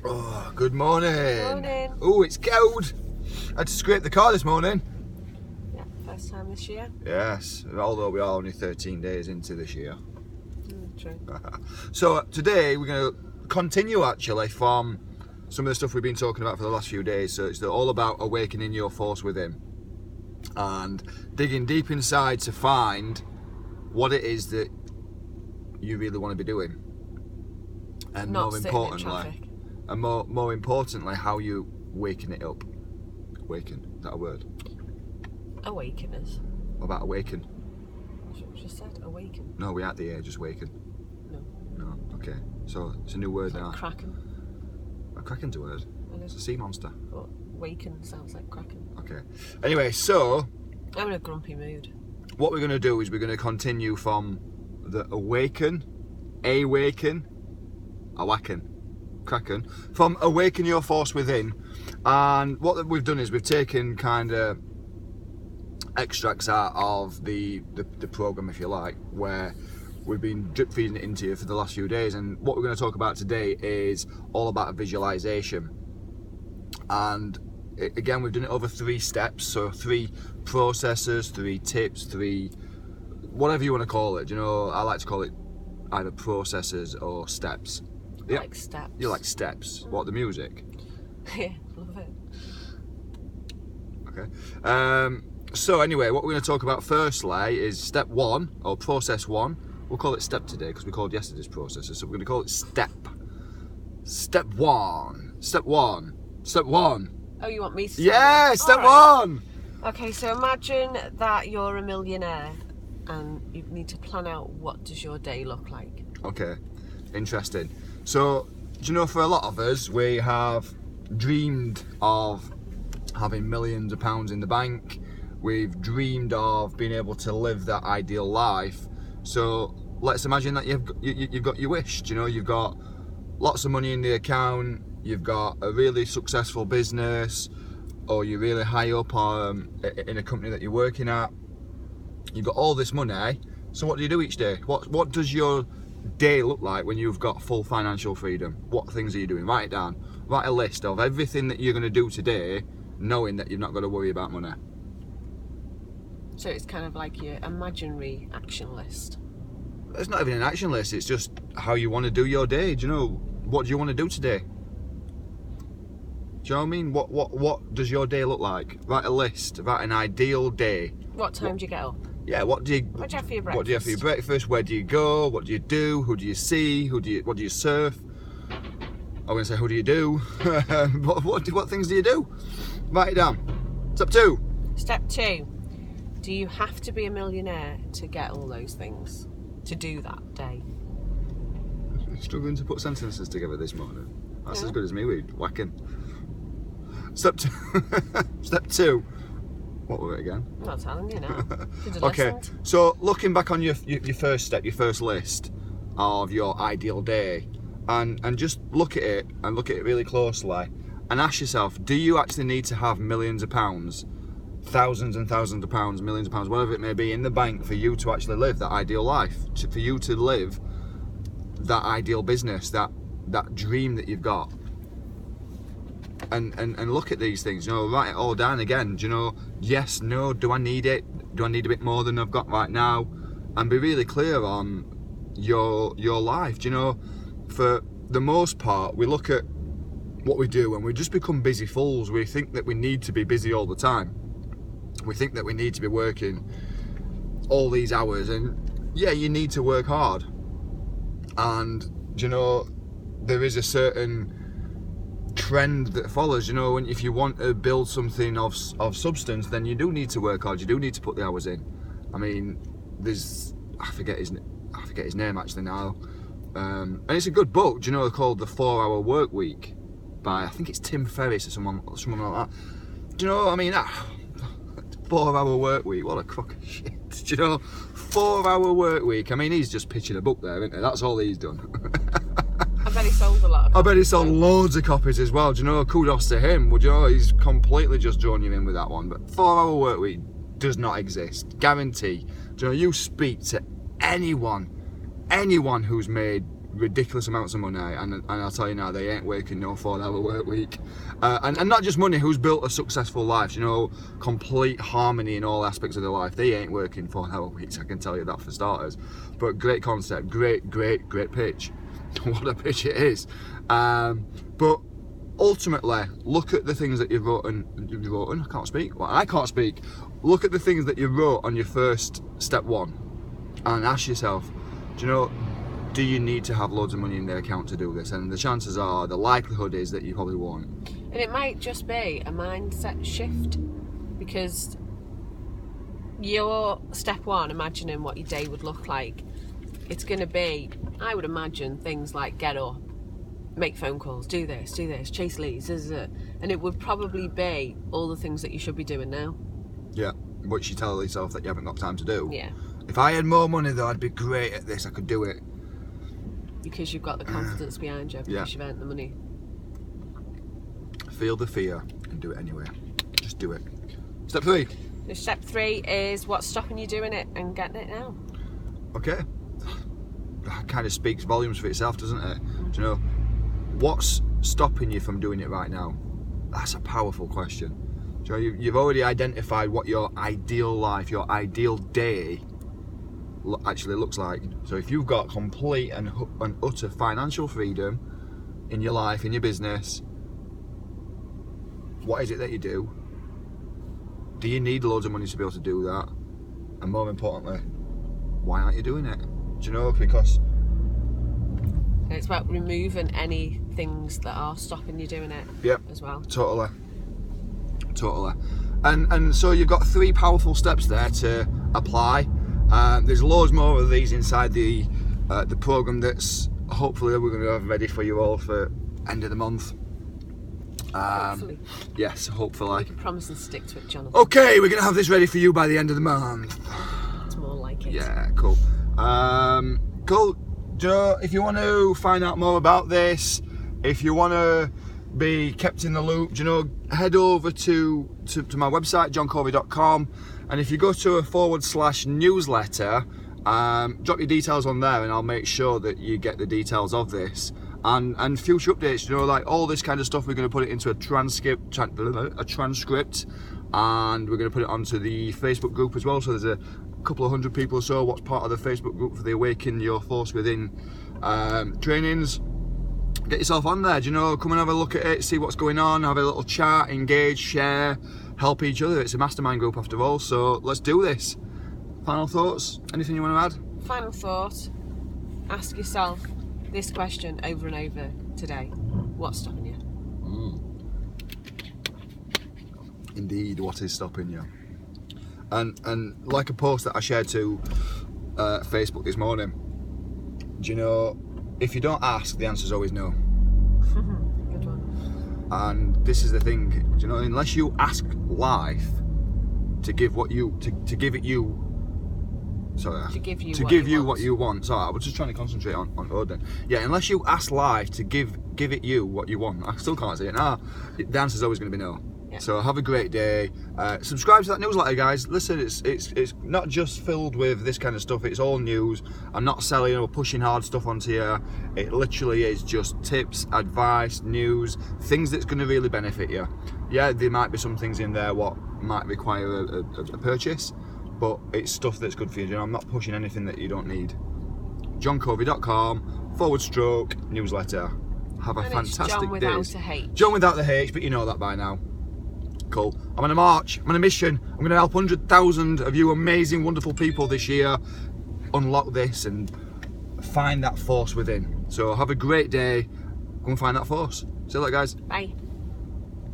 Oh, good morning. Morning. Oh, it's cold. I had to scrape the car this morning. Yeah, first time this year. Yes, although we are only 13 days into this year. True. So today we're going to continue actually from some of the stuff we've been talking about for the last few days. So it's all about awakening your force within and digging deep inside to find what it is that you really want to be doing. And Not more sitting in importantly, traffic. and more importantly, how you waken it up. Waken, is that a word? Awakeners. What about awaken? That's what we just said. Awaken. No, we at the age, just waken. No. No, okay. So it's a new word now. Kraken. A kraken's a word. It's a sea monster. But waken sounds like kraken. Okay. Anyway, so I'm in a grumpy mood. what we're going to do is we're going to continue from the awaken, kraken, from awaken your force within. And what we've done is we've taken kind of extracts out of the program, if you like, where we've been drip feeding it into you for the last few days. And what we're going to talk about today is all about visualization. And again, we've done it over 3 steps, so 3 processes, 3 tips, 3 whatever you want to call it. You know, I like to call it either processes or steps. I like steps. You like steps? What, the music? Yeah, love it. Okay. So anyway, what we're going to talk about firstly is step 1, or process 1. We'll call it step today because we called yesterday's processes, so we're going to call it step. Step 1. Step 1. Step 1. Oh, you want me to say Yeah, that? step All right. 1. Okay, so imagine that you're a millionaire and you need to plan out what does your day look like. Okay, interesting. So, do you know, for a lot of us, we have dreamed of having millions of pounds in the bank. We've dreamed of being able to live that ideal life. So let's imagine that you've got your wish. You know, you've got lots of money in the account. You've got a really successful business, or you're really high up in a company that you're working at. You've got all this money. So what do you do each day? What does your day look like when you've got full financial freedom? What things are you doing? Write it down. Write a list of everything that you're going to do today, knowing that you've not got to worry about money. So it's kind of like your imaginary action list. It's not even an action list, it's just how you want to do your day. Do you know, what do you want to do today? Do you know what I mean? What does your day look like? Write a list, write an ideal day. What time do you get up? Yeah, what do you have for your breakfast? What do you have for your breakfast? Where do you go? What do you do? Who do you see? What do you surf? I'm going to say, who do you do? what things do you do? Write it down. Step 2. Step 2. Do you have to be a millionaire to get all those things? To do that day? Struggling to put sentences together this morning. That's as good as me with whacking. Step 2. Step 2. What were it again? I'm not telling you now. Okay, so looking back on your first step, your first list of your ideal day, and just look at it really closely and ask yourself, do you actually need to have millions of pounds, thousands and thousands of pounds, millions of pounds, whatever it may be, in the bank for you to actually live that ideal life, for you to live that ideal business, that dream that you've got? And look at these things, you know, write it all down again. Do you know, yes, no, do I need it? Do I need a bit more than I've got right now? And be really clear on your life. Do you know, for the most part, we look at what we do and we just become busy fools. We think that we need to be busy all the time. We think that we need to be working all these hours, and yeah, you need to work hard. And do you know, there is a certain trend that follows. You know, if you want to build something of substance, then you do need to work hard. You do need to put the hours in. I mean, I forget his name actually now, and it's a good book. Do you know, called The 4-Hour Work Week by, I think it's Tim Ferriss or someone like that. Do you know, I mean, 4-hour work week, what a crock of shit. Do you know, 4-hour work week. I mean, he's just pitching a book there, isn't he? That's all he's done. I bet he sold a lot of copies. I bet he sold loads of copies as well. Do you know, kudos to him. Would you know, he's completely just drawn you in with that one. But 4-hour work week does not exist. Guarantee. Do you know, you speak to anyone who's made ridiculous amounts of money, and I'll tell you now, they ain't working no 4-hour work week. And not just money, who's built a successful life, you know, complete harmony in all aspects of their life, they ain't working 4-hour weeks, I can tell you that for starters. But great concept, great pitch. What a pitch it is. But ultimately, look at the things that you've written. I can't speak. Well, I can't speak. Look at the things that you wrote on your first step 1, and ask yourself, do you need to have loads of money in their account to do this? And the chances are, the likelihood is that you probably won't. And it might just be a mindset shift, because your step 1, imagining what your day would look like, it's going to be, I would imagine, things like get up, make phone calls, do this, chase leads, and it would probably be all the things that you should be doing now. Yeah, which you tell yourself that you haven't got time to do. Yeah. If I had more money though, I'd be great at this, I could do it. Because you've got the confidence behind you, because you've earned the money. Feel the fear and do it anyway. Just do it. Step 3. Step 3 is what's stopping you doing it and getting it now. Okay. That kind of speaks volumes for itself, doesn't it? Do you know, what's stopping you from doing it right now? That's a powerful question. Do you know, you've already identified what your ideal life, your ideal day actually looks like. So if you've got complete and utter financial freedom in your life, in your business, what is it that you do? Do you need loads of money to be able to do that? And more importantly, why aren't you doing it? Do you know, because it's about removing any things that are stopping you doing it. Yep. As well. Totally. And so you've got 3 powerful steps there to apply. There's loads more of these inside the program that's hopefully we're going to have ready for you all for end of the month. Hopefully. Yes, hopefully. You can promise and stick to it, Jonathan. Okay, we're going to have this ready for you by the end of the month. It's more like it. Yeah, cool. Cool. Joe, if you want to find out more about this, if you want to be kept in the loop, head over to my website, johncovey.com, and if you go to a /newsletter, drop your details on there, and I'll make sure that you get the details of this and future updates. Like all this kind of stuff, we're going to put it into a transcript, and we're going to put it onto the Facebook group as well. So there's a couple of hundred people or so what's part of the Facebook group for the Awaken Your Force Within trainings. Get yourself on there, come and have a look at it, see what's going on, have a little chat, engage, share, help each other. It's a mastermind group after all, so let's do this. Final thoughts? Anything you want to add? Final thought, ask yourself this question over and over today. What's stopping you? Indeed, what is stopping you? And like a post that I shared to Facebook this morning, if you don't ask, the answer's always no. Good one. And this is the thing, unless you ask life to give what you to give it you. Sorry. To give you what you want. Sorry, I was just trying to concentrate on Odin. Yeah, unless you ask life to give it you what you want. I still can't say it now. The answer's always going to be no. Yeah. So have a great day. Subscribe to that newsletter, guys. Listen, it's not just filled with this kind of stuff. It's all news. I'm not selling or pushing hard stuff onto you. It literally is just tips, advice, news, things that's going to really benefit you. Yeah, there might be some things in there what might require a purchase, but it's stuff that's good for you. I'm not pushing anything that you don't need. johncovey.com/newsletter. Have a fantastic John day. Without a H. John without the H, but you know that by now. Cool. I'm on a march. I'm on a mission. I'm going to help 100,000 of you amazing, wonderful people this year unlock this and find that force within. So have a great day. Go and find that force. See you later, guys. Bye.